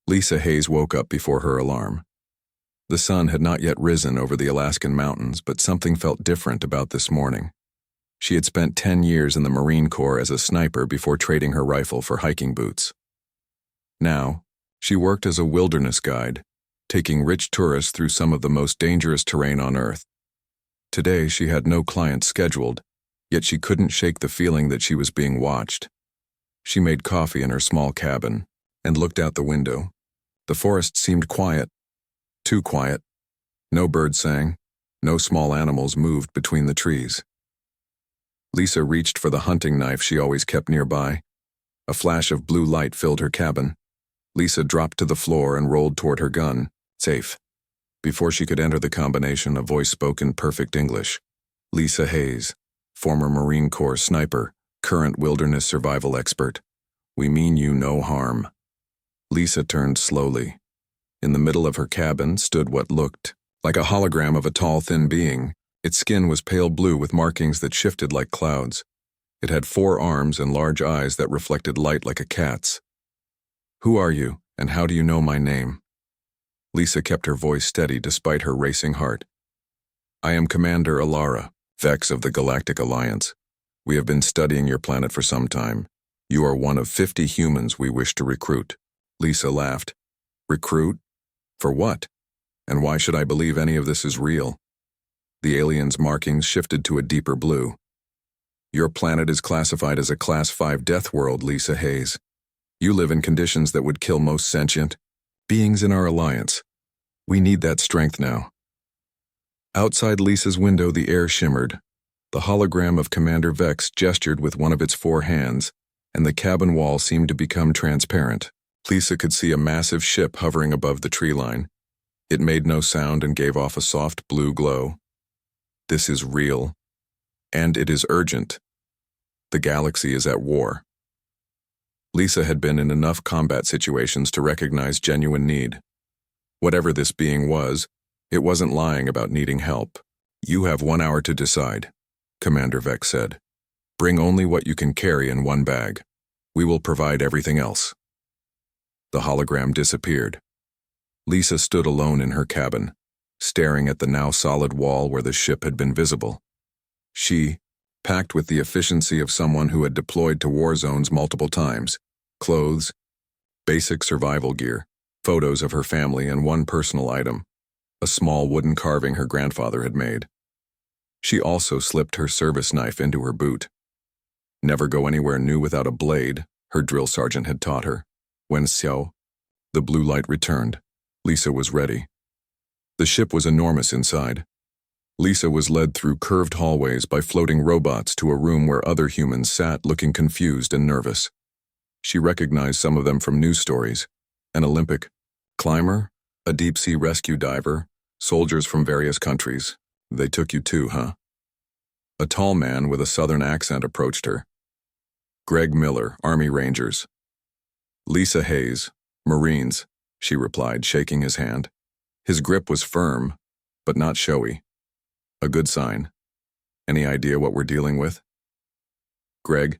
Lisa Hayes woke up before her alarm. The sun had not yet risen over the Alaskan mountains, but something felt different about this morning. She had spent 10 years in the Marine Corps as a sniper before trading her rifle for hiking boots. Now, she worked as a wilderness guide, taking rich tourists through some of the most dangerous terrain on Earth. Today, she had no clients scheduled, yet she couldn't shake the feeling that she was being watched. She made coffee in her small cabin and looked out the window. The forest seemed quiet, too quiet. No birds sang, no small animals moved between the trees. Lisa reached for the hunting knife she always kept nearby. A flash of blue light filled her cabin. Lisa dropped to the floor and rolled toward her gun. Safe. Before she could enter the combination, a voice spoke in perfect English. Lisa Hayes, former Marine Corps sniper, current wilderness survival expert. We mean you no harm. Lisa turned slowly. In the middle of her cabin stood what looked like a hologram of a tall, thin being. Its skin was pale blue with markings that shifted like clouds. It had 4 arms and large eyes that reflected light like a cat's. Who are you, and how do you know my name? Lisa kept her voice steady despite her racing heart. I am Commander Alara, Vex of the Galactic Alliance. We have been studying your planet for some time. You are one of 50 humans we wish to recruit. Lisa laughed. Recruit? For what? And why should I believe any of this is real? The alien's markings shifted to a deeper blue. Your planet is classified as a Class 5 Deathworld, Lisa Hayes. You live in conditions that would kill most sentient beings in our alliance. We need that strength now. Outside Lisa's window, the air shimmered. The hologram of Commander Vex gestured with one of its 4 hands, and the cabin wall seemed to become transparent. Lisa could see a massive ship hovering above the tree line. It made no sound and gave off a soft blue glow. This is real, and it is urgent. The galaxy is at war. Lisa had been in enough combat situations to recognize genuine need. Whatever this being was, it wasn't lying about needing help. You have 1 hour to decide, Commander Vex said. Bring only what you can carry in 1 bag. We will provide everything else. The hologram disappeared. Lisa stood alone in her cabin, staring at the now solid wall where the ship had been visible. She, packed with the efficiency of someone who had deployed to war zones multiple times, clothes, basic survival gear, photos of her family, and 1 personal item, a small wooden carving her grandfather had made. She also slipped her service knife into her boot. Never go anywhere new without a blade, her drill sergeant had taught her. When Xiao, the blue light returned, Lisa was ready. The ship was enormous inside. Lisa was led through curved hallways by floating robots to a room where other humans sat looking confused and nervous. She recognized some of them from news stories. An Olympic climber, a deep-sea rescue diver, soldiers from various countries. They took you too, huh? A tall man with a southern accent approached her. Greg Miller, Army Rangers. Lisa Hayes, Marines, she replied, shaking his hand. His grip was firm, but not showy. A good sign. Any idea what we're dealing with? Greg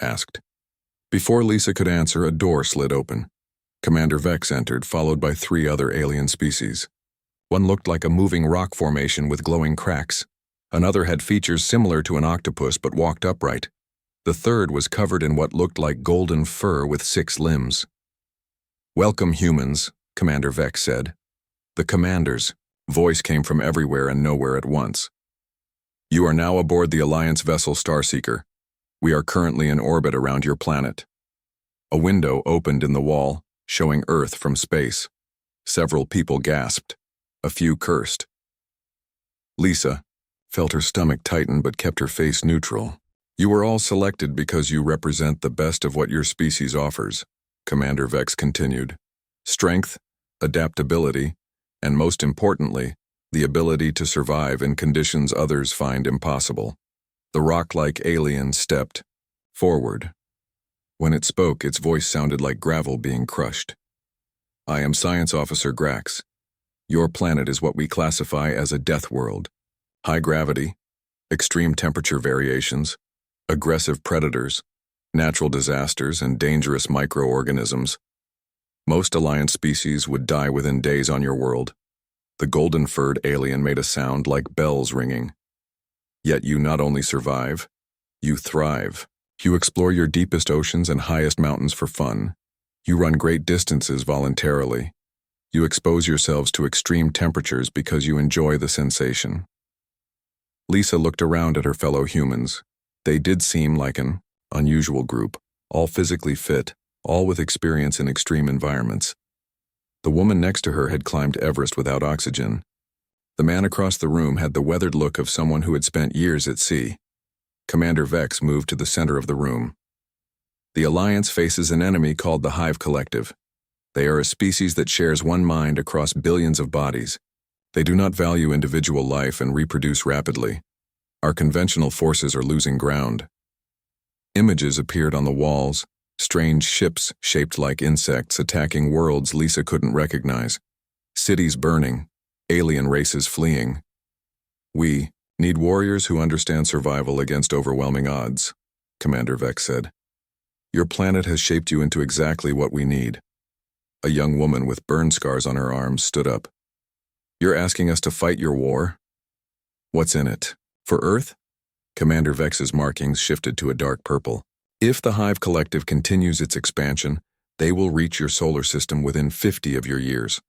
asked. Before Lisa could answer, a door slid open. Commander Vex entered, followed by 3 other alien species. One looked like a moving rock formation with glowing cracks. Another had features similar to an octopus but walked upright. The third was covered in what looked like golden fur with 6 limbs. Welcome, humans, Commander Vex said. The commander's voice came from everywhere and nowhere at once. You are now aboard the Alliance vessel Starseeker. We are currently in orbit around your planet. A window opened in the wall, showing Earth from space. Several people gasped. A few cursed. Lisa felt her stomach tighten but kept her face neutral. You were all selected because you represent the best of what your species offers, Commander Vex continued. Strength, adaptability, and most importantly, the ability to survive in conditions others find impossible. The rock-like alien stepped forward. When it spoke, its voice sounded like gravel being crushed. I am Science Officer Grax. Your planet is what we classify as a death world. High gravity, extreme temperature variations, aggressive predators, natural disasters, and dangerous microorganisms. Most Alliance species would die within days on your world. The golden-furred alien made a sound like bells ringing. Yet you not only survive, you thrive. You explore your deepest oceans and highest mountains for fun. You run great distances voluntarily. You expose yourselves to extreme temperatures because you enjoy the sensation. Lisa looked around at her fellow humans. They did seem like an unusual group, all physically fit, all with experience in extreme environments. The woman next to her had climbed Everest without oxygen. The man across the room had the weathered look of someone who had spent years at sea. Commander Vex moved to the center of the room. The Alliance faces an enemy called the Hive Collective. They are a species that shares one mind across billions of bodies. They do not value individual life and reproduce rapidly. Our conventional forces are losing ground. Images appeared on the walls, strange ships shaped like insects attacking worlds Lisa couldn't recognize. Cities burning, alien races fleeing. We need warriors who understand survival against overwhelming odds, Commander Vex said. Your planet has shaped you into exactly what we need. A young woman with burn scars on her arms stood up. You're asking us to fight your war? What's in it? For Earth? Commander Vex's markings shifted to a dark purple. If the Hive Collective continues its expansion, they will reach your solar system within 50 of your years.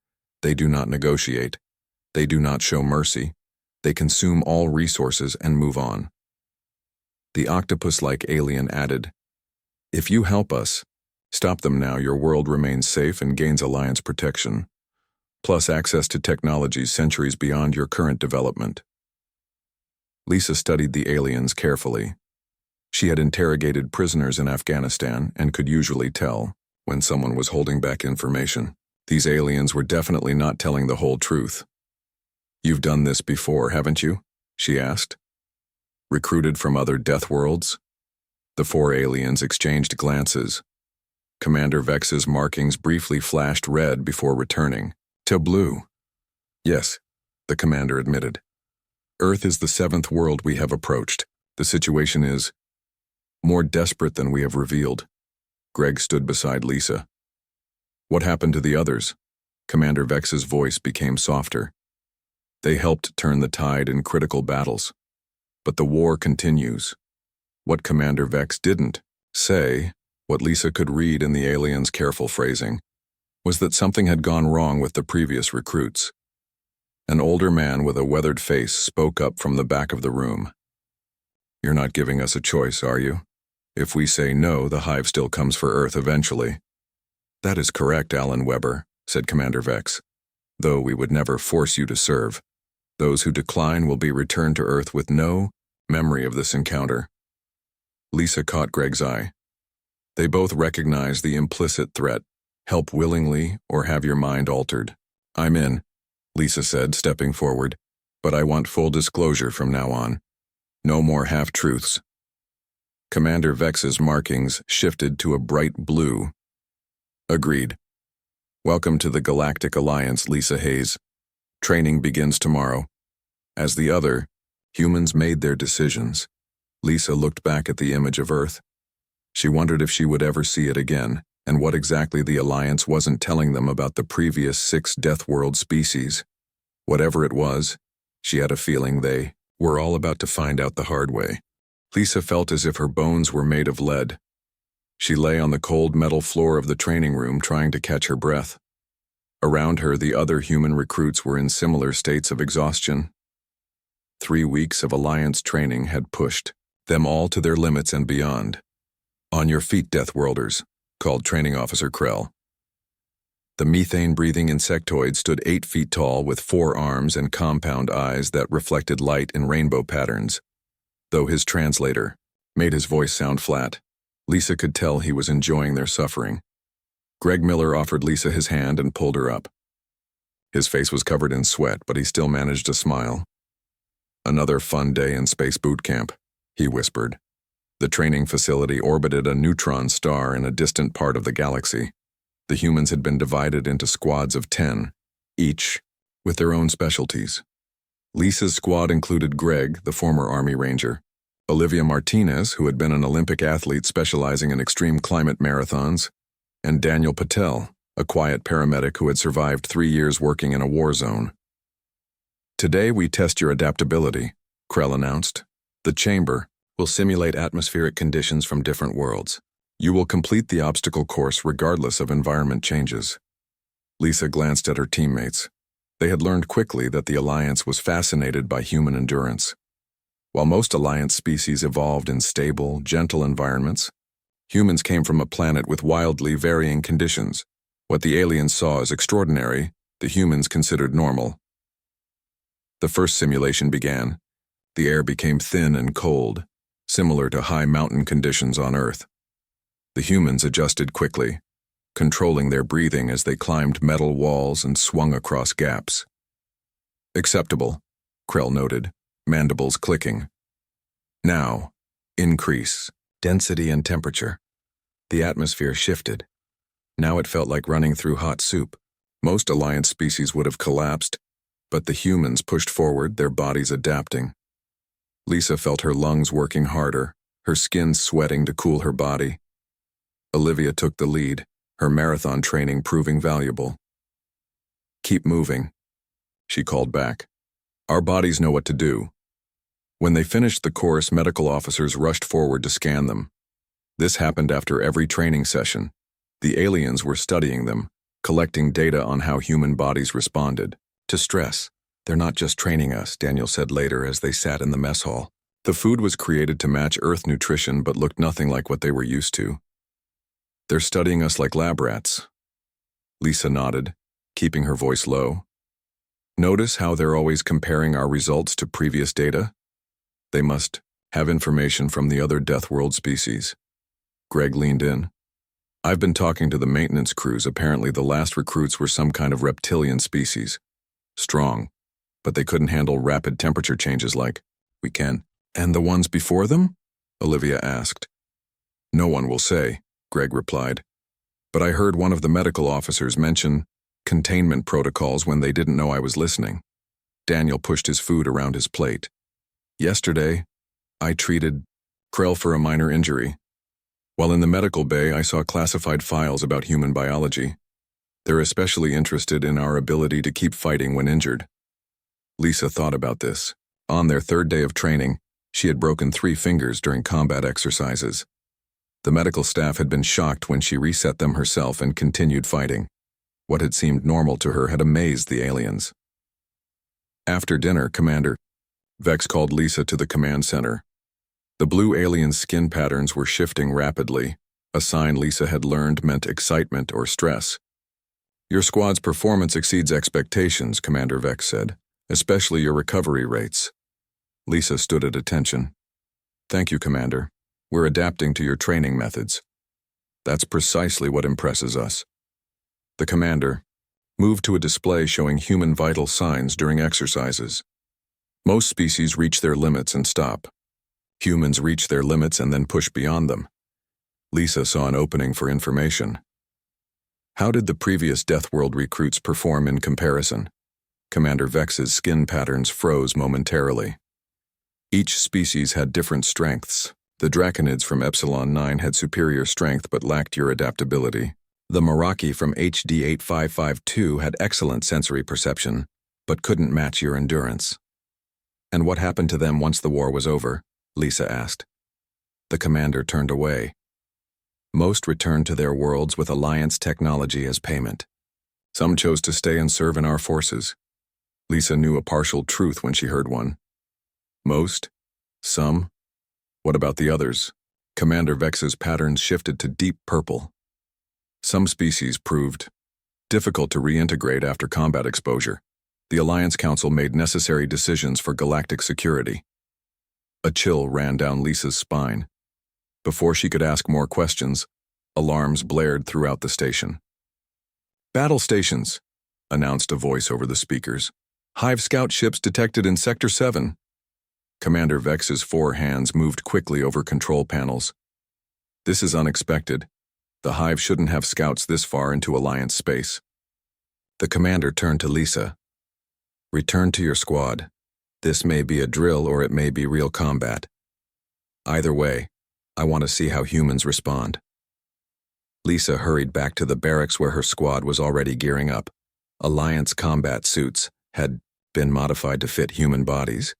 They do not negotiate. They do not show mercy. They consume all resources and move on. The octopus-like alien added, If you help us, stop them now, your world remains safe and gains Alliance protection, plus access to technologies centuries beyond your current development. Lisa studied the aliens carefully. She had interrogated prisoners in Afghanistan and could usually tell when someone was holding back information. These aliens were definitely not telling the whole truth. You've done this before, haven't you? She asked. Recruited from other Deathworlds? The four aliens exchanged glances. Commander Vex's markings briefly flashed red before returning to blue. Yes, the commander admitted. Earth is the seventh world we have approached. The situation is more desperate than we have revealed. Greg stood beside Lisa. What happened to the others? Commander Vex's voice became softer. They helped turn the tide in critical battles. But the war continues. What Commander Vex didn't say, what Lisa could read in the alien's careful phrasing, was that something had gone wrong with the previous recruits. An older man with a weathered face spoke up from the back of the room. You're not giving us a choice, are you? If we say no, the Hive still comes for Earth eventually. That is correct, Alan Weber, said Commander Vex. Though we would never force you to serve. Those who decline will be returned to Earth with no memory of this encounter. Lisa caught Greg's eye. They both recognized the implicit threat. Help willingly or have your mind altered. I'm in, Lisa said, stepping forward. But I want full disclosure from now on. No more half-truths. Commander Vex's markings shifted to a bright blue. Agreed. Welcome to the Galactic Alliance, Lisa Hayes. Training begins tomorrow. As the other, humans made their decisions. Lisa looked back at the image of Earth. She wondered if she would ever see it again, and what exactly the Alliance wasn't telling them about the previous 6 Deathworld species. Whatever it was, she had a feeling they were all about to find out the hard way. Lisa felt as if her bones were made of lead. She lay on the cold metal floor of the training room trying to catch her breath. Around her, the other human recruits were in similar states of exhaustion. 3 weeks of Alliance training had pushed them all to their limits and beyond. On your feet, Deathworlders, called Training Officer Krell. The methane-breathing insectoid stood 8 feet tall with 4 arms and compound eyes that reflected light in rainbow patterns. Though his translator made his voice sound flat, Lisa could tell he was enjoying their suffering. Greg Miller offered Lisa his hand and pulled her up. His face was covered in sweat, but he still managed to smile. Another fun day in space boot camp, he whispered. The training facility orbited a neutron star in a distant part of the galaxy. The humans had been divided into squads of 10, each with their own specialties. Lisa's squad included Greg, the former Army Ranger, Olivia Martinez, who had been an Olympic athlete specializing in extreme climate marathons, and Daniel Patel, a quiet paramedic who had survived 3 years working in a war zone. "Today we test your adaptability," Krell announced. "The chamber will simulate atmospheric conditions from different worlds. You will complete the obstacle course regardless of environment changes." Lisa glanced at her teammates. They had learned quickly that the Alliance was fascinated by human endurance. While most Alliance species evolved in stable, gentle environments, humans came from a planet with wildly varying conditions. What the aliens saw as extraordinary, the humans considered normal. The first simulation began. The air became thin and cold, similar to high mountain conditions on Earth. The humans adjusted quickly, controlling their breathing as they climbed metal walls and swung across gaps. "Acceptable," Krell noted, mandibles clicking. "Now, increase density and temperature." The atmosphere shifted. Now it felt like running through hot soup. Most Alliance species would have collapsed, but the humans pushed forward, their bodies adapting. Lisa felt her lungs working harder, her skin sweating to cool her body. Olivia took the lead, her marathon training proving valuable. "Keep moving," she called back. "Our bodies know what to do." When they finished the course, medical officers rushed forward to scan them. This happened after every training session. The aliens were studying them, collecting data on how human bodies responded to stress. "They're not just training us," Daniel said later as they sat in the mess hall. "The food was created to match Earth nutrition but looked nothing like what they were used to. They're studying us like lab rats." Lisa nodded, keeping her voice low. "Notice how they're always comparing our results to previous data? They must have information from the other Deathworld species." Greg leaned in. "I've been talking to the maintenance crews. Apparently the last recruits were some kind of reptilian species. Strong, but they couldn't handle rapid temperature changes like we can." "And the ones before them?" Olivia asked. "No one will say," Greg replied. "But I heard one of the medical officers mention containment protocols when they didn't know I was listening." Daniel pushed his food around his plate. "Yesterday, I treated Krell for a minor injury. While in the medical bay, I saw classified files about human biology. They're especially interested in our ability to keep fighting when injured." Lisa thought about this. On their 3rd day of training, she had broken 3 fingers during combat exercises. The medical staff had been shocked when she reset them herself and continued fighting. What had seemed normal to her had amazed the aliens. After dinner, Commander Vex called Lisa to the command center. The blue aliens' skin patterns were shifting rapidly, a sign Lisa had learned meant excitement or stress. "Your squad's performance exceeds expectations," Commander Vex said, "especially your recovery rates." Lisa stood at attention. "Thank you, Commander. We're adapting to your training methods." "That's precisely what impresses us." The commander moved to a display showing human vital signs during exercises. Most species reach their limits and stop. Humans reach their limits and then push beyond them. Lisa saw an opening for information. "How did the previous Deathworld recruits perform in comparison?" Commander Vex's skin patterns froze momentarily. Each species had different strengths. The Draconids from Epsilon 9 had superior strength but lacked your adaptability. The Meraki from HD 8552 had excellent sensory perception, but couldn't match your endurance. "And what happened to them once the war was over?" Lisa asked. The commander turned away. "Most returned to their worlds with Alliance technology as payment. Some chose to stay and serve in our forces." Lisa knew a partial truth when she heard one. "Most? Some? What about the others?" Commander Vex's patterns shifted to deep purple. "Some species proved difficult to reintegrate after combat exposure. The Alliance Council made necessary decisions for galactic security." A chill ran down Lisa's spine. Before she could ask more questions, alarms blared throughout the station. "Battle stations," announced a voice over the speakers. "Hive scout ships detected in Sector 7. Commander Vex's 4 hands moved quickly over control panels. "This is unexpected. The Hive shouldn't have scouts this far into Alliance space." The commander turned to Lisa. "Return to your squad. This may be a drill or it may be real combat. Either way, I want to see how humans respond." Lisa hurried back to the barracks where her squad was already gearing up. Alliance combat suits had been modified to fit human bodies,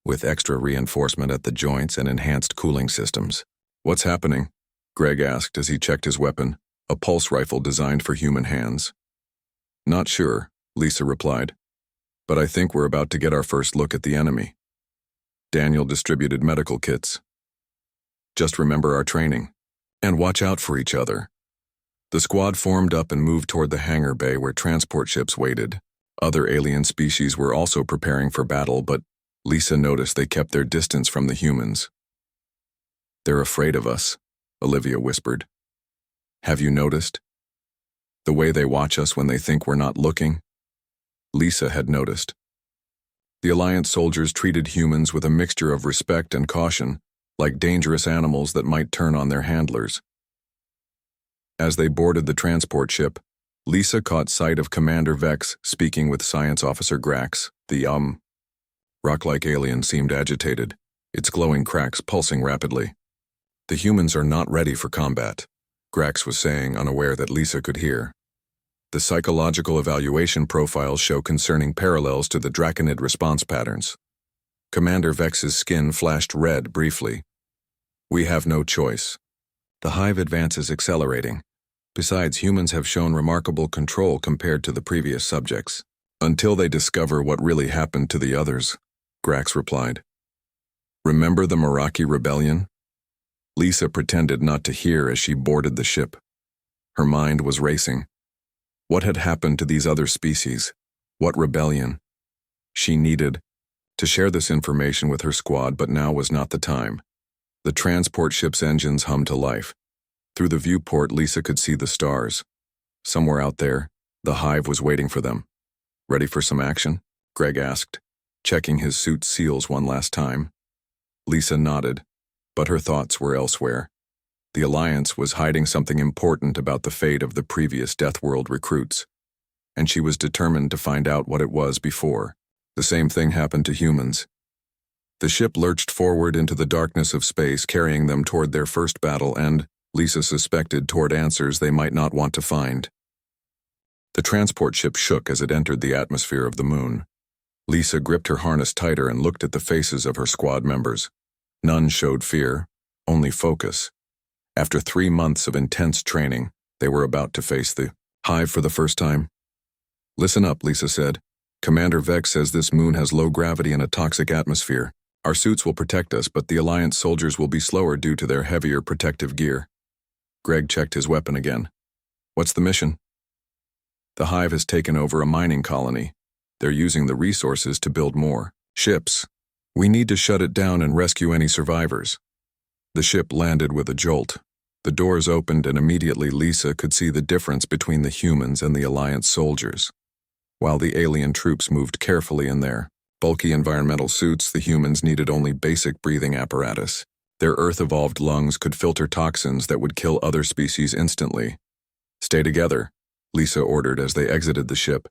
with extra reinforcement at the joints and enhanced cooling systems. "What's happening?" Greg asked as he checked his weapon, a pulse rifle designed for human hands. "Not sure," Lisa replied, "but I think we're about to get our first look at the enemy." Daniel distributed medical kits. "Just remember our training, and watch out for each other." The squad formed up and moved toward the hangar bay where transport ships waited. Other alien species were also preparing for battle, but Lisa noticed they kept their distance from the humans. "They're afraid of us," Olivia whispered. "Have you noticed? The way they watch us when they think we're not looking?" Lisa had noticed. The Alliance soldiers treated humans with a mixture of respect and caution, like dangerous animals that might turn on their handlers. As they boarded the transport ship, Lisa caught sight of Commander Vex speaking with Science Officer Grax. The rock-like alien seemed agitated, its glowing cracks pulsing rapidly. "The humans are not ready for combat," Grax was saying, unaware that Lisa could hear. "The psychological evaluation profiles show concerning parallels to the Draconid response patterns." Commander Vex's skin flashed red briefly. "We have no choice. The hive advance is accelerating. Besides, humans have shown remarkable control compared to the previous subjects. Until they discover what really happened to the others," Grax replied. "Remember the Meraki rebellion?" Lisa pretended not to hear as she boarded the ship. Her mind was racing. What had happened to these other species? What rebellion? She needed to share this information with her squad, but now was not the time. The transport ship's engines hummed to life. Through the viewport, Lisa could see the stars. Somewhere out there, the hive was waiting for them. "Ready for some action?" Greg asked, checking his suit's seals one last time. Lisa nodded, but her thoughts were elsewhere. The Alliance was hiding something important about the fate of the previous Deathworld recruits, and she was determined to find out what it was before. The same thing happened to humans. The ship lurched forward into the darkness of space, carrying them toward their first battle and, Lisa suspected, toward answers they might not want to find. The transport ship shook as it entered the atmosphere of the moon. Lisa gripped her harness tighter and looked at the faces of her squad members. None showed fear, only focus. After 3 months of intense training, they were about to face the hive for the first time. "Listen up," Lisa said. "Commander Vex says this moon has low gravity and a toxic atmosphere. Our suits will protect us, but the Alliance soldiers will be slower due to their heavier protective gear." Greg checked his weapon again. "What's the mission?" "The hive has taken over a mining colony. They're using the resources to build more ships. We need to shut it down and rescue any survivors." The ship landed with a jolt. The doors opened and immediately Lisa could see the difference between the humans and the Alliance soldiers. While the alien troops moved carefully in their bulky environmental suits, the humans needed only basic breathing apparatus. Their Earth-evolved lungs could filter toxins that would kill other species instantly. "Stay together," Lisa ordered as they exited the ship.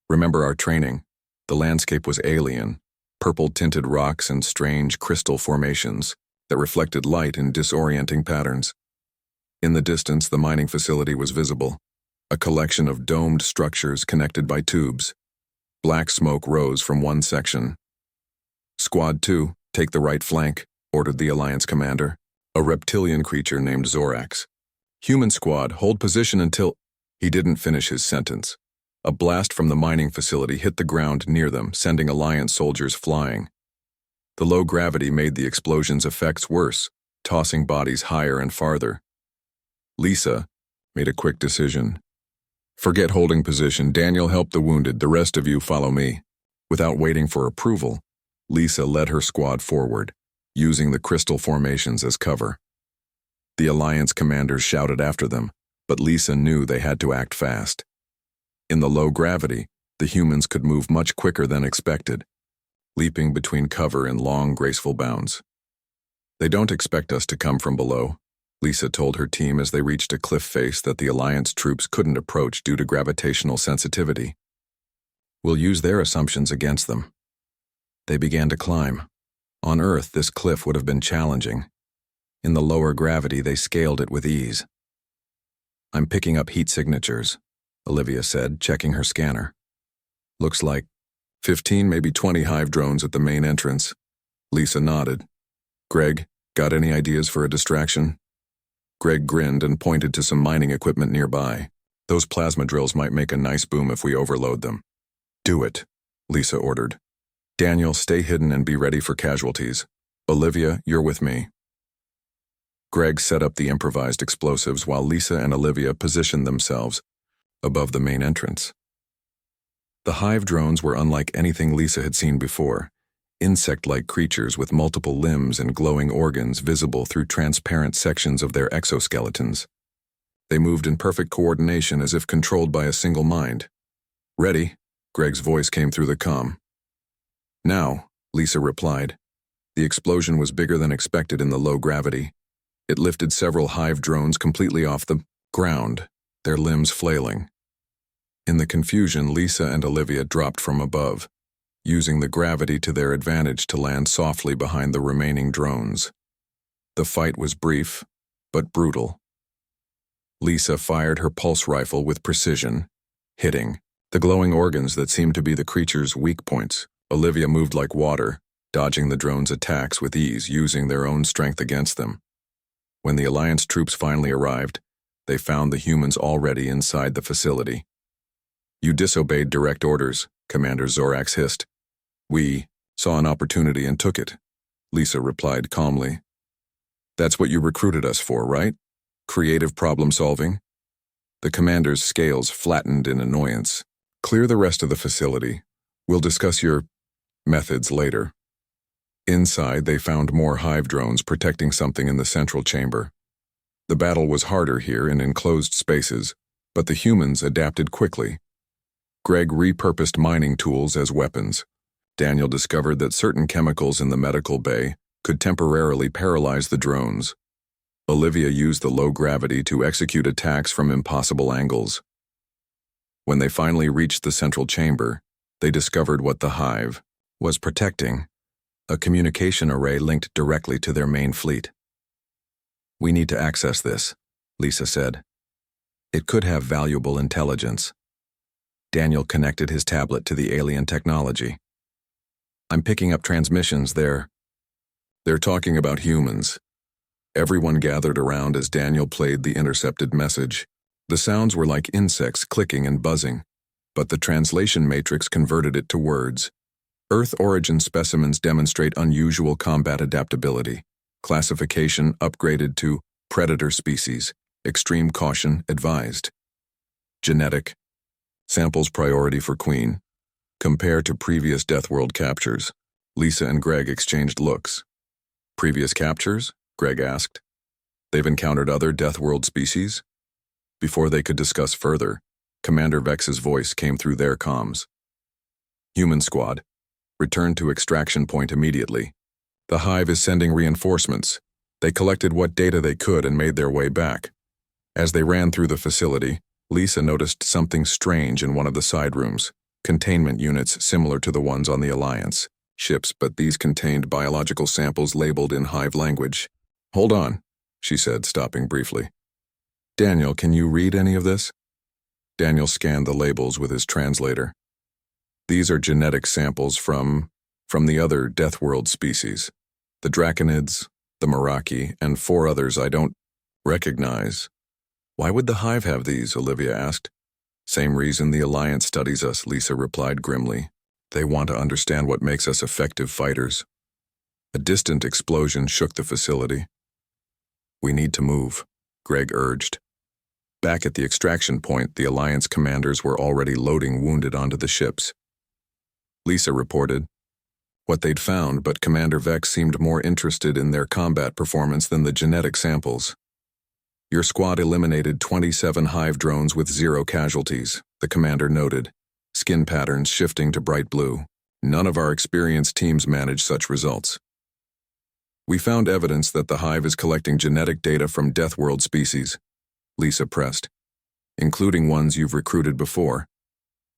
"Remember our training." The landscape was alien, purple-tinted rocks and strange crystal formations that reflected light in disorienting patterns. In the distance, the mining facility was visible, a collection of domed structures connected by tubes. Black smoke rose from one section. "Squad 2, take the right flank," ordered the Alliance commander, a reptilian creature named Zorax. "Human squad, hold position until—" He didn't finish his sentence. A blast from the mining facility hit the ground near them, sending Alliance soldiers flying. The low gravity made the explosion's effects worse, tossing bodies higher and farther. Lisa made a quick decision. "Forget holding position. Daniel, help the wounded. The rest of you follow me." Without waiting for approval, Lisa led her squad forward, using the crystal formations as cover. The Alliance commanders shouted after them, but Lisa knew they had to act fast. In the low gravity, the humans could move much quicker than expected, leaping between cover in long, graceful bounds. "They don't expect us to come from below," Lisa told her team as they reached a cliff face that the Alliance troops couldn't approach due to gravitational sensitivity. "We'll use their assumptions against them." They began to climb. On Earth, this cliff would have been challenging. In the lower gravity, they scaled it with ease. I'm picking up heat signatures, Olivia said, checking her scanner. Looks like 15, maybe 20 hive drones at the main entrance. Lisa nodded. Greg, got any ideas for a distraction? Greg grinned and pointed to some mining equipment nearby. Those plasma drills might make a nice boom if we overload them. Do it, Lisa ordered. Daniel, stay hidden and be ready for casualties. Olivia, you're with me. Greg set up the improvised explosives while Lisa and Olivia positioned themselves above the main entrance. The hive drones were unlike anything Lisa had seen before, insect-like creatures with multiple limbs and glowing organs visible through transparent sections of their exoskeletons. They moved in perfect coordination as if controlled by a single mind. Ready? Greg's voice came through the comm. Now, Lisa replied. The explosion was bigger than expected in the low gravity. It lifted several hive drones completely off the ground, their limbs flailing. In the confusion, Lisa and Olivia dropped from above, using the gravity to their advantage to land softly behind the remaining drones. The fight was brief, but brutal. Lisa fired her pulse rifle with precision, hitting the glowing organs that seemed to be the creature's weak points. Olivia moved like water, dodging the drones' attacks with ease, using their own strength against them. When the Alliance troops finally arrived, they found the humans already inside the facility. You disobeyed direct orders, Commander Zorax hissed. We saw an opportunity and took it, Lisa replied calmly. That's what you recruited us for, right? Creative problem solving? The commander's scales flattened in annoyance. Clear the rest of the facility. We'll discuss your methods later. Inside, they found more hive drones protecting something in the central chamber. The battle was harder here in enclosed spaces, but the humans adapted quickly. Greg repurposed mining tools as weapons. Daniel discovered that certain chemicals in the medical bay could temporarily paralyze the drones. Olivia used the low gravity to execute attacks from impossible angles. When they finally reached the central chamber, they discovered what the hive was protecting, a communication array linked directly to their main fleet. We need to access this, Lisa said. It could have valuable intelligence. Daniel connected his tablet to the alien technology. I'm picking up transmissions there. They're talking about humans. Everyone gathered around as Daniel played the intercepted message. The sounds were like insects clicking and buzzing, but the translation matrix converted it to words. Earth origin specimens demonstrate unusual combat adaptability. Classification upgraded to predator species. Extreme caution advised. Genetic. Samples priority for Queen. Compare to previous Deathworld captures. Lisa and Greg exchanged looks. Previous captures? Greg asked. They've encountered other Deathworld species? Before they could discuss further, Commander Vex's voice came through their comms. Human squad, return to extraction point immediately. The hive is sending reinforcements. They collected what data they could and made their way back. As they ran through the facility, Lisa noticed something strange in one of the side rooms. Containment units similar to the ones on the Alliance ships, but these contained biological samples labeled in hive language. Hold on, she said, stopping briefly. Daniel, can you read any of this? Daniel scanned the labels with his translator. These are genetic samples from the other Deathworld species. The Draconids, the Meraki, and 4 others I don't recognize. Why would the hive have these? Olivia asked. Same reason the Alliance studies us, Lisa replied grimly. They want to understand what makes us effective fighters. A distant explosion shook the facility. We need to move, Greg urged. Back at the extraction point, the Alliance commanders were already loading wounded onto the ships. Lisa reported what they'd found, but Commander Vex seemed more interested in their combat performance than the genetic samples. Your squad eliminated 27 hive drones with 0 casualties, the commander noted, skin patterns shifting to bright blue. None of our experienced teams managed such results. We found evidence that the hive is collecting genetic data from Deathworld species, Lisa pressed, including ones you've recruited before.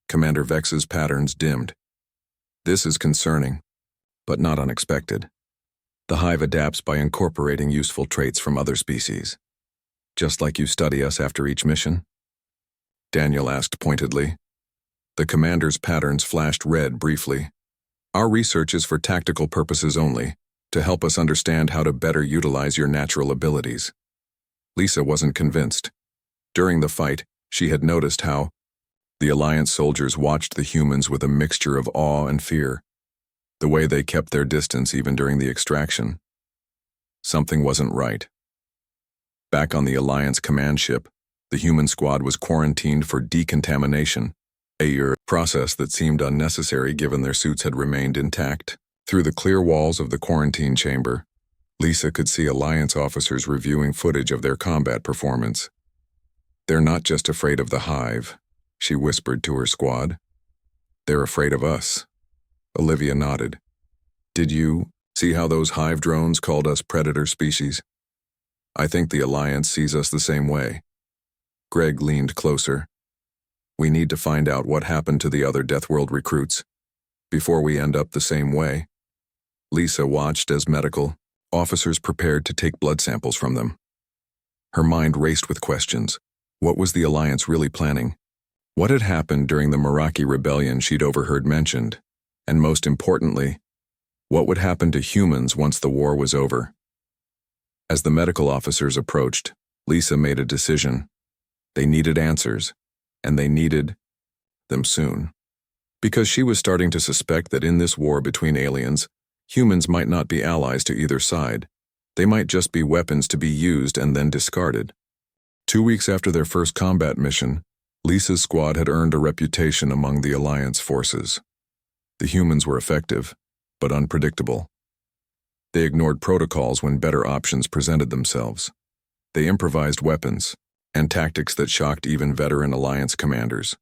Commander Vex's patterns dimmed. This is concerning, but not unexpected. The hive adapts by incorporating useful traits from other species. Just like you study us after each mission? Daniel asked pointedly. The commander's patterns flashed red briefly. Our research is for tactical purposes only, to help us understand how to better utilize your natural abilities. Lisa wasn't convinced. During the fight, she had noticed how the Alliance soldiers watched the humans with a mixture of awe and fear. The way they kept their distance even during the extraction. Something wasn't right. Back on the Alliance command ship, the human squad was quarantined for decontamination, a process that seemed unnecessary given their suits had remained intact. Through the clear walls of the quarantine chamber, Lisa could see Alliance officers reviewing footage of their combat performance. They're not just afraid of the hive, she whispered to her squad. They're afraid of us. Olivia nodded. Did you see how those hive drones called us predator species? I think the Alliance sees us the same way. Greg leaned closer. We need to find out what happened to the other Deathworld recruits, before we end up the same way. Lisa watched as medical officers prepared to take blood samples from them. Her mind raced with questions. What was the Alliance really planning? What had happened during the Meraki rebellion she'd overheard mentioned? And most importantly, what would happen to humans once the war was over? As the medical officers approached, Lisa made a decision. They needed answers, and they needed them soon. Because she was starting to suspect that in this war between aliens, humans might not be allies to either side. They might just be weapons to be used and then discarded. 2 weeks after their first combat mission, Lisa's squad had earned a reputation among the Alliance forces. The humans were effective, but unpredictable. They ignored protocols when better options presented themselves. They improvised weapons and tactics that shocked even veteran Alliance commanders.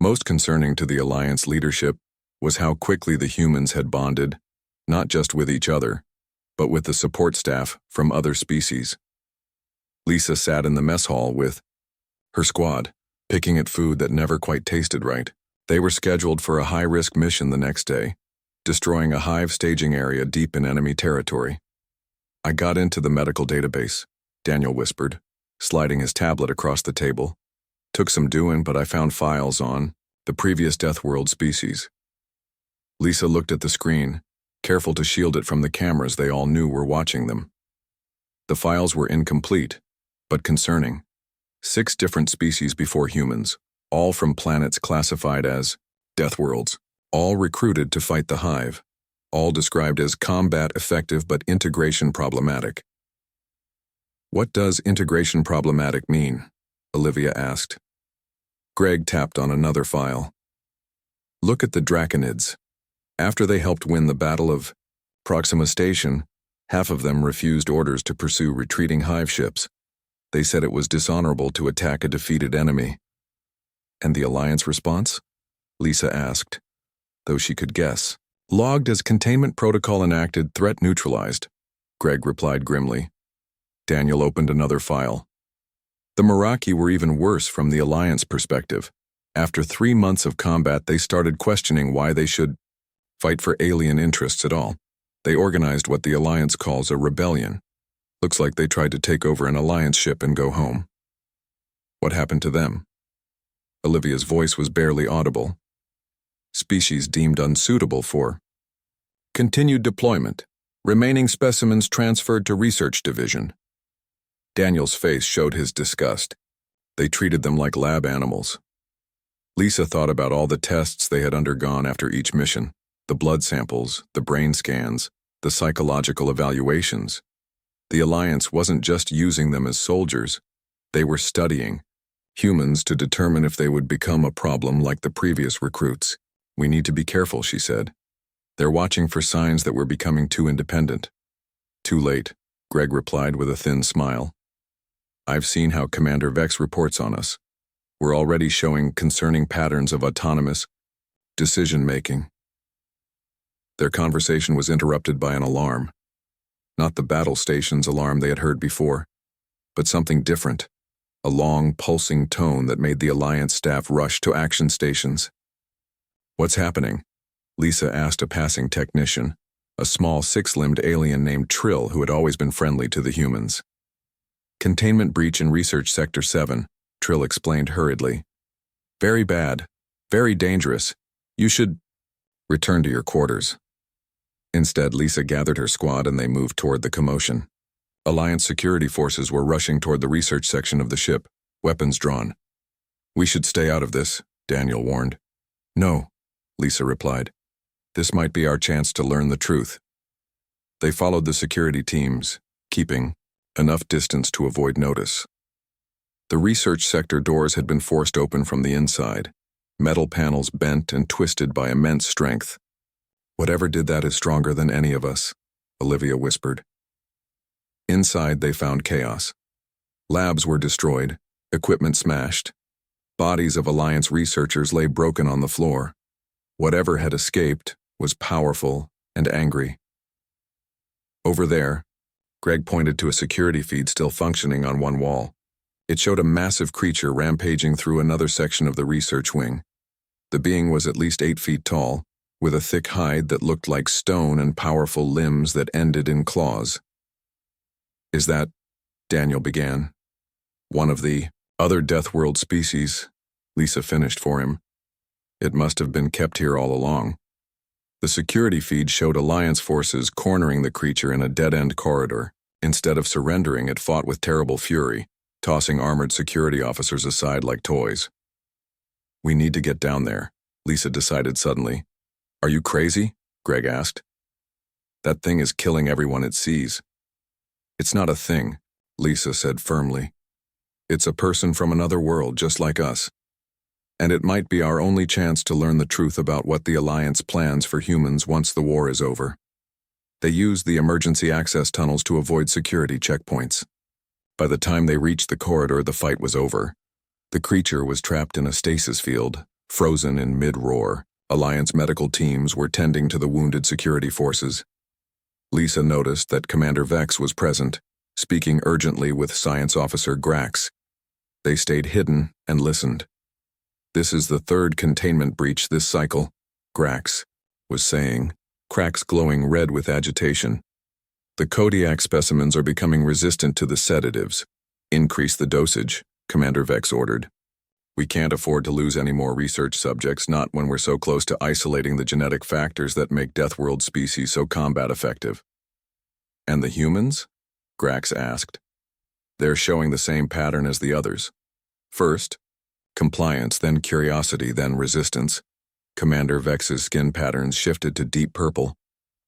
Most concerning to the Alliance leadership was how quickly the humans had bonded, not just with each other, but with the support staff from other species. Lisa sat in the mess hall with her squad, picking at food that never quite tasted right. They were scheduled for a high-risk mission the next day, destroying a hive staging area deep in enemy territory. I got into the medical database, Daniel whispered, sliding his tablet across the table. Took some doing, but I found files on the previous Deathworld species. Lisa looked at the screen, careful to shield it from the cameras they all knew were watching them. The files were incomplete, but concerning. 6 different species before humans, all from planets classified as Deathworlds, all recruited to fight the hive, all described as combat effective but integration problematic. What does integration problematic mean? Olivia asked. Greg tapped on another file. Look at the Draconids. After they helped win the Battle of Proxima Station, half of them refused orders to pursue retreating hive ships. They said it was dishonorable to attack a defeated enemy. And the Alliance response? Lisa asked, though she could guess. Logged as containment protocol enacted, threat neutralized, Greg replied grimly. Daniel opened another file. The Meraki were even worse from the Alliance perspective. After 3 months of combat, they started questioning why they should fight for alien interests at all. They organized what the Alliance calls a rebellion. Looks like they tried to take over an Alliance ship and go home. What happened to them? Olivia's voice was barely audible. Species deemed unsuitable for continued deployment. Remaining specimens transferred to Research Division. Daniel's face showed his disgust. They treated them like lab animals. Lisa thought about all the tests they had undergone after each mission, the blood samples, the brain scans, the psychological evaluations. The Alliance wasn't just using them as soldiers. They were studying humans to determine if they would become a problem like the previous recruits. We need to be careful, she said. They're watching for signs that we're becoming too independent. Too late, Greg replied with a thin smile. I've seen how Commander Vex reports on us. We're already showing concerning patterns of autonomous decision-making. Their conversation was interrupted by an alarm. Not the battle station's alarm they had heard before, but something different. A long, pulsing tone that made the Alliance staff rush to action stations. What's happening? Lisa asked a passing technician, a small 6-limbed alien named Trill who had always been friendly to the humans. Containment breach in Research Sector 7, Trill explained hurriedly. Very bad. Very dangerous. You should return to your quarters. Instead, Lisa gathered her squad and they moved toward the commotion. Alliance security forces were rushing toward the research section of the ship, weapons drawn. We should stay out of this, Daniel warned. No, Lisa replied. This might be our chance to learn the truth. They followed the security teams, keeping enough distance to avoid notice. The research sector doors had been forced open from the inside, metal panels bent and twisted by immense strength. Whatever did that is stronger than any of us, Olivia whispered. Inside they found chaos. Labs were destroyed, equipment smashed. Bodies of Alliance researchers lay broken on the floor. Whatever had escaped was powerful and angry. Over there, Greg pointed to a security feed still functioning on one wall. It showed a massive creature rampaging through another section of the research wing. The being was at least 8 feet tall, with a thick hide that looked like stone and powerful limbs that ended in claws. Is that, Daniel began, one of the other Deathworld species? Lisa finished for him. It must have been kept here all along. The security feed showed Alliance forces cornering the creature in a dead-end corridor. Instead of surrendering, it fought with terrible fury, tossing armored security officers aside like toys. We need to get down there, Lisa decided suddenly. Are you crazy? Greg asked. That thing is killing everyone it sees. It's not a thing, Lisa said firmly. It's a person from another world just like us. And it might be our only chance to learn the truth about what the Alliance plans for humans once the war is over. They used the emergency access tunnels to avoid security checkpoints. By the time they reached the corridor, the fight was over. The creature was trapped in a stasis field, frozen in mid-roar. Alliance medical teams were tending to the wounded security forces. Lisa noticed that Commander Vex was present, speaking urgently with Science Officer Grax. They stayed hidden and listened. This is the third containment breach this cycle, Grax was saying, cracks glowing red with agitation. The Kodiak specimens are becoming resistant to the sedatives. Increase the dosage, Commander Vex ordered. We can't afford to lose any more research subjects, not when we're so close to isolating the genetic factors that make Deathworld species so combat effective. And the humans? Grax asked. They're showing the same pattern as the others. First, compliance, then curiosity, then resistance. Commander Vex's skin patterns shifted to deep purple.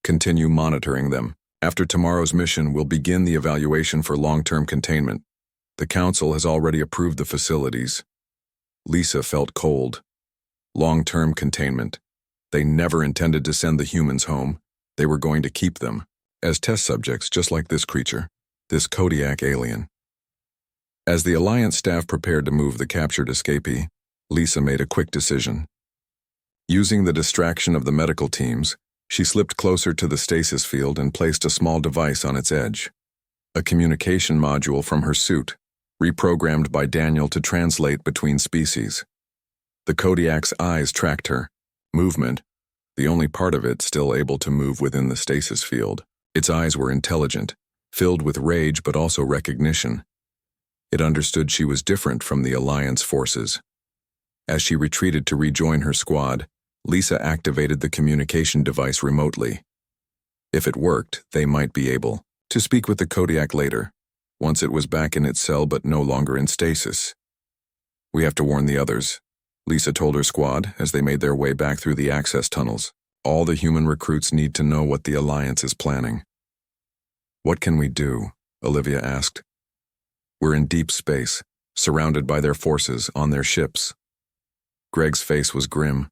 Continue monitoring them. After tomorrow's mission, we'll begin the evaluation for long-term containment. The Council has already approved the facilities. Lisa felt cold. Long-term containment. They never intended to send the humans home. They were going to keep them as test subjects, just like this creature, this Kodiak alien. As the Alliance staff prepared to move the captured escapee, Lisa made a quick decision. Using the distraction of the medical teams, she slipped closer to the stasis field and placed a small device on its edge. A communication module from her suit, reprogrammed by Daniel to translate between species. The Kodiak's eyes tracked her movement, the only part of it still able to move within the stasis field. Its eyes were intelligent, filled with rage but also recognition. It understood she was different from the Alliance forces. As she retreated to rejoin her squad, Lisa activated the communication device remotely. If it worked, they might be able to speak with the Kodiak later, once it was back in its cell but no longer in stasis. We have to warn the others, Lisa told her squad as they made their way back through the access tunnels. All the human recruits need to know what the Alliance is planning. What can we do? Olivia asked. We're in deep space, surrounded by their forces on their ships. Greg's face was grim.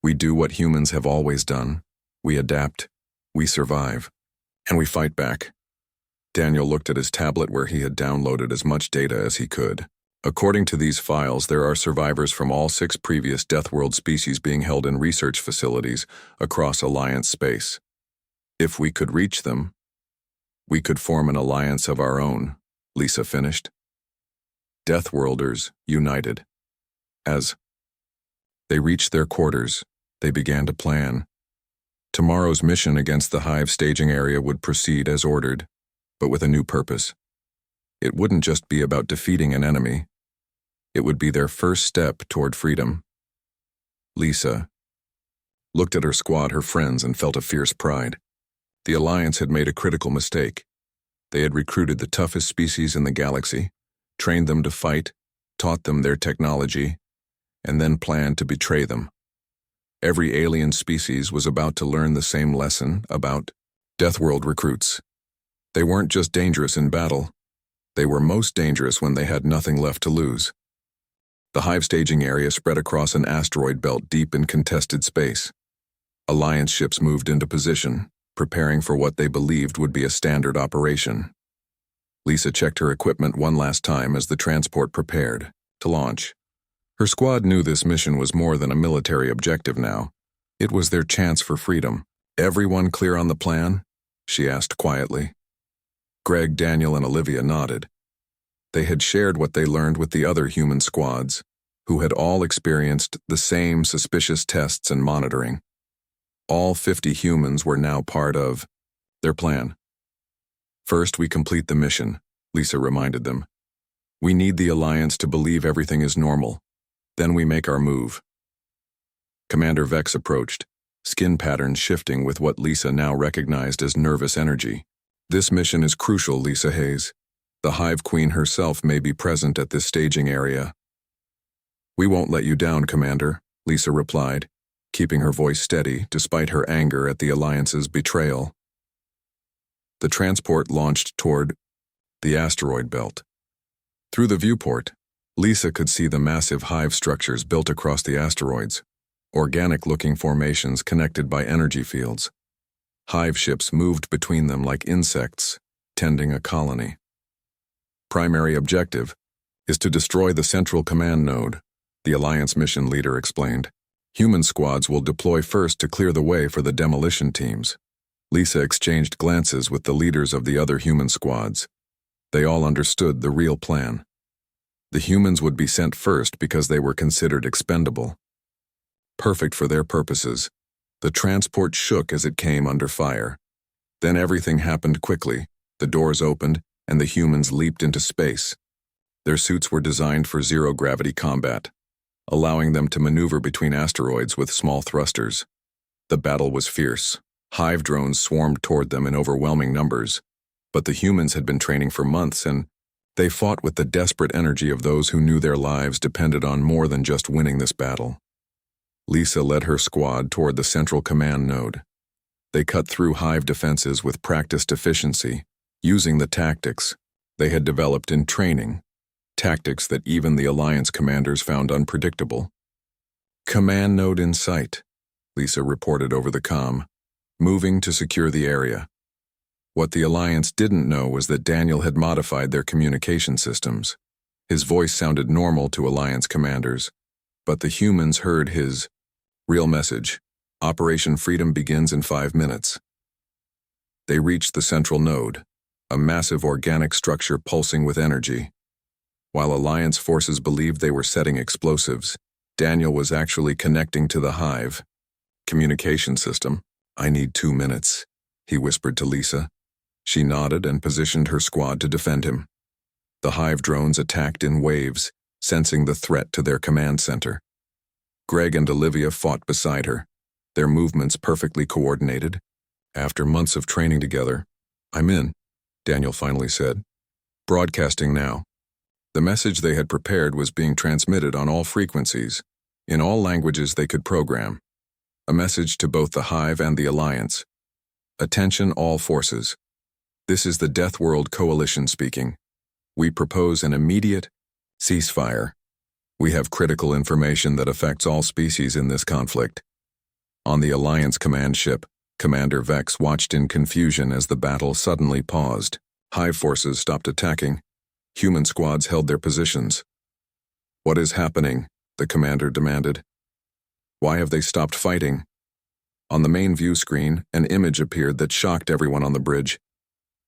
We do what humans have always done. We adapt, we survive, and we fight back. Daniel looked at his tablet where he had downloaded as much data as he could. According to these files, there are survivors from all 6 previous Deathworld species being held in research facilities across Alliance space. If we could reach them, we could form an alliance of our own, Lisa finished. Deathworlders united. As they reached their quarters, they began to plan. Tomorrow's mission against the Hive staging area would proceed as ordered, but with a new purpose. It wouldn't just be about defeating an enemy. It would be their first step toward freedom. Lisa looked at her squad, her friends, and felt a fierce pride. The Alliance had made a critical mistake. They had recruited the toughest species in the galaxy, trained them to fight, taught them their technology, and then planned to betray them. Every alien species was about to learn the same lesson about Deathworld recruits. They weren't just dangerous in battle. They were most dangerous when they had nothing left to lose. The hive staging area spread across an asteroid belt deep in contested space. Alliance ships moved into position, preparing for what they believed would be a standard operation. Lisa checked her equipment one last time as the transport prepared to launch. Her squad knew this mission was more than a military objective now. It was their chance for freedom. "Everyone clear on the plan?" she asked quietly. Greg, Daniel, and Olivia nodded. They had shared what they learned with the other human squads, who had all experienced the same suspicious tests and monitoring. All 50 humans were now part of their plan. "First, we complete the mission," Lisa reminded them. "We need the Alliance to believe everything is normal. Then we make our move." Commander Vex approached, skin patterns shifting with what Lisa now recognized as nervous energy. "This mission is crucial, Lisa Hayes. The Hive Queen herself may be present at this staging area." "We won't let you down, Commander," Lisa replied, keeping her voice steady despite her anger at the Alliance's betrayal. The transport launched toward the asteroid belt. Through the viewport, Lisa could see the massive hive structures built across the asteroids, organic-looking formations connected by energy fields. Hive ships moved between them like insects, tending a colony. "Primary objective is to destroy the central command node," the Alliance mission leader explained. "Human squads will deploy first to clear the way for the demolition teams." Lisa exchanged glances with the leaders of the other human squads. They all understood the real plan. The humans would be sent first because they were considered expendable. Perfect for their purposes, the transport shook as it came under fire. Then everything happened quickly. The doors opened, and the humans leaped into space. Their suits were designed for zero-gravity combat, allowing them to maneuver between asteroids with small thrusters. The battle was fierce. Hive drones swarmed toward them in overwhelming numbers, but the humans had been training for months, and they fought with the desperate energy of those who knew their lives depended on more than just winning this battle. Lisa led her squad toward the central command node. They cut through hive defenses with practiced efficiency, using the tactics they had developed in training, tactics that even the Alliance commanders found unpredictable. "Command node in sight," Lisa reported over the comm, moving to secure the area. What the Alliance didn't know was that Daniel had modified their communication systems. His voice sounded normal to Alliance commanders, but the humans heard his real message: "Operation Freedom begins in 5 minutes." They reached the central node, a massive organic structure pulsing with energy. While Alliance forces believed they were setting explosives, Daniel was actually connecting to the hive communication system. "I need 2 minutes," he whispered to Lisa. She nodded and positioned her squad to defend him. The hive drones attacked in waves, sensing the threat to their command center. Greg and Olivia fought beside her, their movements perfectly coordinated. After months of training together, "I'm in," Daniel finally said. "Broadcasting now." The message they had prepared was being transmitted on all frequencies, in all languages they could program. A message to both the Hive and the Alliance. "Attention all forces. This is the Deathworld Coalition speaking. We propose an immediate ceasefire. We have critical information that affects all species in this conflict." On the Alliance command ship, Commander Vex watched in confusion as the battle suddenly paused. Hive forces stopped attacking. Human squads held their positions. "What is happening?" the commander demanded. "Why have they stopped fighting?" On the main view screen, an image appeared that shocked everyone on the bridge.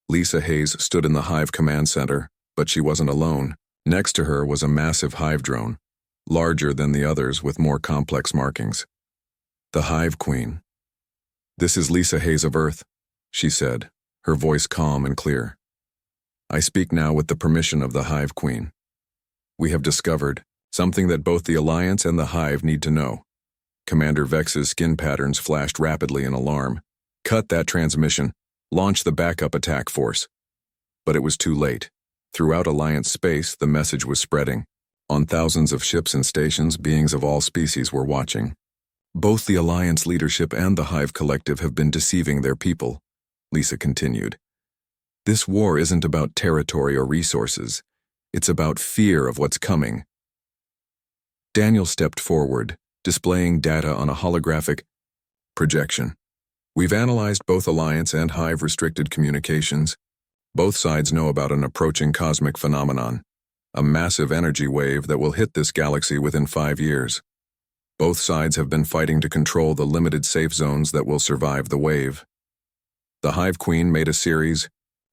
Lisa Hayes stood in the Hive command center, but she wasn't alone. Next to her was a massive hive drone, larger than the others with more complex markings. "The Hive Queen." "This is Lisa Hayes of Earth," she said, her voice calm and clear. I speak now with the permission of the Hive Queen. We have discovered something that both the Alliance and the Hive need to know. Commander Vex's skin patterns flashed rapidly in alarm. Cut that transmission. Launch the backup attack force. But it was too late. Throughout Alliance space, the message was spreading. On thousands of ships and stations, beings of all species were watching. Both the Alliance leadership and the Hive Collective have been deceiving their people, Lisa continued. This war isn't about territory or resources. It's about fear of what's coming. Daniel stepped forward, displaying data on a holographic projection. We've analyzed both Alliance and Hive restricted communications. Both sides know about an approaching cosmic phenomenon, a massive energy wave that will hit this galaxy within 5 years. Both sides have been fighting to control the limited safe zones that will survive the wave. The Hive Queen made a series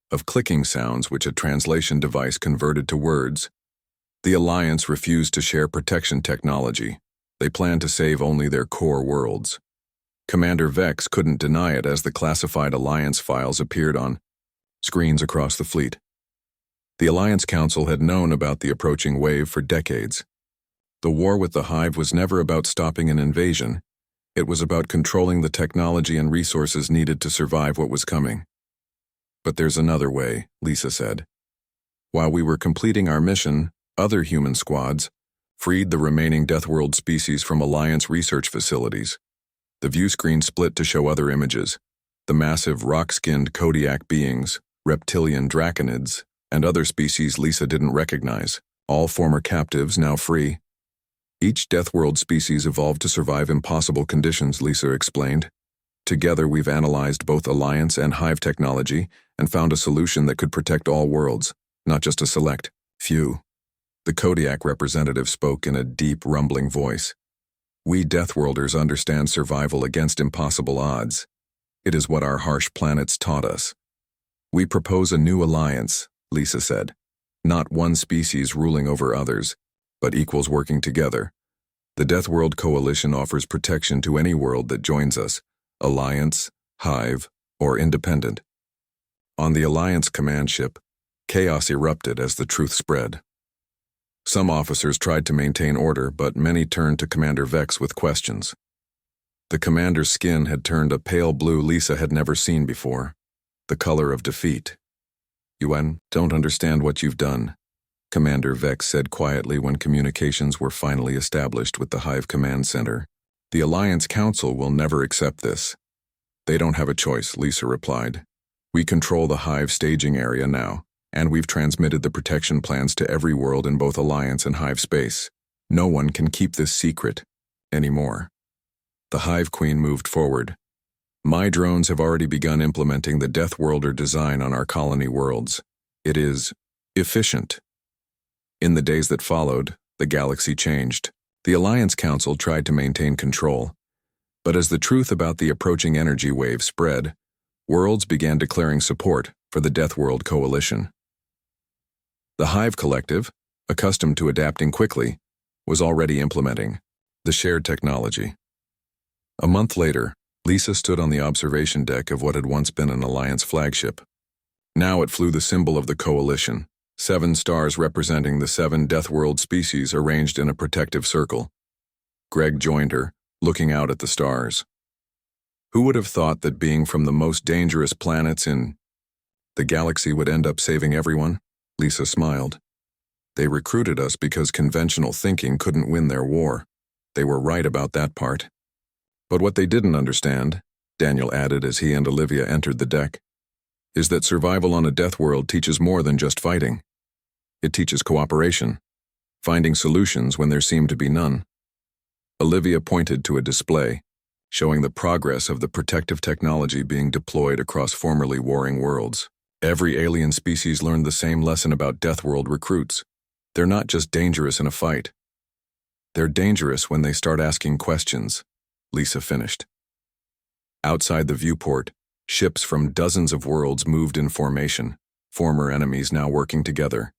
of clicking sounds which a translation device converted to words. The Alliance refused to share protection technology. They planned to save only their core worlds. Commander Vex couldn't deny it as the classified Alliance files appeared on screens across the fleet. The Alliance Council had known about the approaching wave for decades. The war with the Hive was never about stopping an invasion. It was about controlling the technology and resources needed to survive what was coming. But there's another way, Lisa said. While we were completing our mission, other human squads freed the remaining Deathworld species from Alliance research facilities. The view screen split to show other images. The massive rock-skinned Kodiak beings, reptilian draconids, and other species Lisa didn't recognize, all former captives now free. Each Deathworld species evolved to survive impossible conditions, Lisa explained. Together we've analyzed both Alliance and Hive technology and found a solution that could protect all worlds, not just a select few. The Kodiak representative spoke in a deep, rumbling voice. We Deathworlders understand survival against impossible odds. It is what our harsh planets taught us. We propose a new alliance, Lisa said. Not one species ruling over others, but equals working together. The Deathworld Coalition offers protection to any world that joins us, Alliance, Hive, or Independent. On the Alliance command ship, chaos erupted as the truth spread. Some officers tried to maintain order, but many turned to Commander Vex with questions. The commander's skin had turned a pale blue Lisa had never seen before, the color of defeat. "You don't understand what you've done," Commander Vex said quietly when communications were finally established with the Hive Command Center. "The Alliance Council will never accept this." "They don't have a choice," Lisa replied. "We control the Hive staging area now, and we've transmitted the protection plans to every world in both Alliance and Hive space. No one can keep this secret anymore." The Hive Queen moved forward. "My drones have already begun implementing the Deathworlder design on our colony worlds. It is efficient." In the days that followed, the galaxy changed. The Alliance Council tried to maintain control. But as the truth about the approaching energy wave spread, worlds began declaring support for the Deathworld Coalition. The Hive Collective, accustomed to adapting quickly, was already implementing the shared technology. A month later, Lisa stood on the observation deck of what had once been an Alliance flagship. Now it flew the symbol of the Coalition, 7 stars representing the 7 Deathworld species arranged in a protective circle. Greg joined her, looking out at the stars. Who would have thought that being from the most dangerous planets in the galaxy would end up saving everyone? Lisa smiled. They recruited us because conventional thinking couldn't win their war. They were right about that part. But what they didn't understand, Daniel added as he and Olivia entered the deck, is that survival on a Deathworld teaches more than just fighting. It teaches cooperation, finding solutions when there seem to be none. Olivia pointed to a display, showing the progress of the protective technology being deployed across formerly warring worlds. Every alien species learned the same lesson about Deathworld recruits. They're not just dangerous in a fight. They're dangerous when they start asking questions, Lisa finished. Outside the viewport, ships from dozens of worlds moved in formation, former enemies now working together.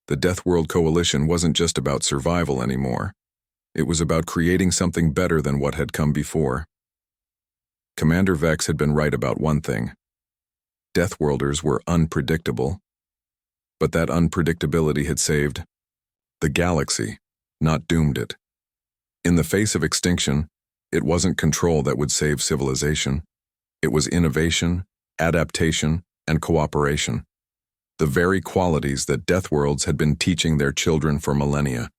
The Deathworld Coalition wasn't just about survival anymore. It was about creating something better than what had come before. Commander Vex had been right about one thing. Deathworlders were unpredictable. But that unpredictability had saved the galaxy, not doomed it. In the face of extinction, it wasn't control that would save civilization. It was innovation, adaptation, and cooperation. The very qualities that Deathworlds had been teaching their children for millennia.